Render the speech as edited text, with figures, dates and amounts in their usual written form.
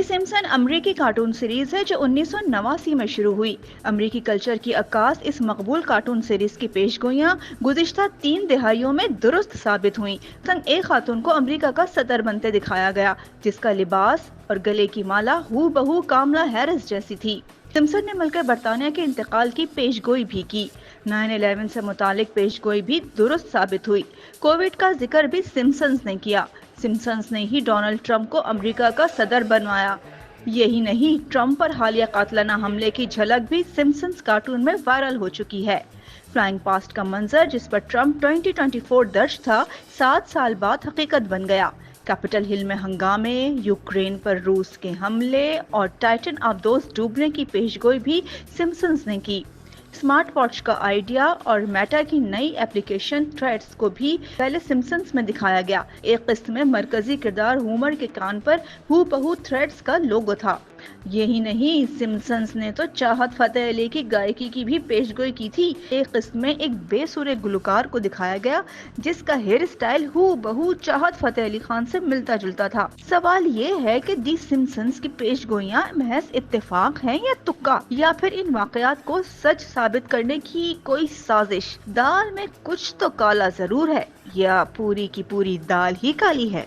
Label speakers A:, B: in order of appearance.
A: دی Simpson امریکی cartoon series ہے جو 1989 میں شروع ہوئی۔ امریکی کلچر کی عکاس اس مقبول کارٹون سیریز کی پیش گوئیاں گزشتہ 3 دہائیوں میں درست ثابت ہوئیں۔ ایک خاتون کو امریکہ کا صدر بنتے دکھایا گیا جس کا لباس اور گلے کی مالا ہو بہو کاملا ہیرس جیسی تھی۔ سمپسن نے ملکہ برطانیہ کے انتقال کی پیش گوئی بھی کی۔ 9/11 سے متعلق پیش گوئی بھی درست ثابت ہوئی۔ کووڈ کا ذکر بھی سمپسنز نے کیا۔ سمپسنز نے ہی ڈونلڈ ٹرمپ کو امریکہ کا صدر بنوایا۔ یہی نہیں، ٹرمپ پر حالیہ قاتلانہ حملے کی جھلک بھی سمپسنز کارٹون میں وائرل ہو چکی ہے۔ فلائنگ پاسٹ کا منظر جس پر ٹرمپ 2024 درج تھا 7 سال بعد حقیقت بن گیا۔ کیپٹل ہل میں ہنگامے، یوکرین پر روس کے حملے اور ٹائٹن آف دوز ڈوبنے کی پیشگوئی بھی سمپسنز نے کی۔ اسمارٹ واچ کا آئیڈیا اور میٹا کی نئی ایپلیکیشن تھریڈز کو بھی پہلے سمپسنز میں دکھایا گیا۔ ایک قسط میں مرکزی کردار ہومر کے کان پر ہو بہو تھریڈز کا لوگو تھا۔ یہی نہیں، سمپسنز نے تو چاہت فتح علی کی گائیکی کی بھی پیشگوئی کی تھی۔ ایک قسط میں ایک بے سر گلوکار کو دکھایا گیا جس کا ہیئر سٹائل ہو بہو چاہت فتح علی خان سے ملتا جلتا تھا۔ سوال یہ ہے کہ دی سمپسنز کی پیشگوئیاں محض اتفاق ہیں یا تکا، یا پھر ان واقعات کو سچ ثابت کرنے کی کوئی سازش؟ دال میں کچھ تو کالا ضرور ہے، یا پوری کی پوری دال ہی کالی ہے۔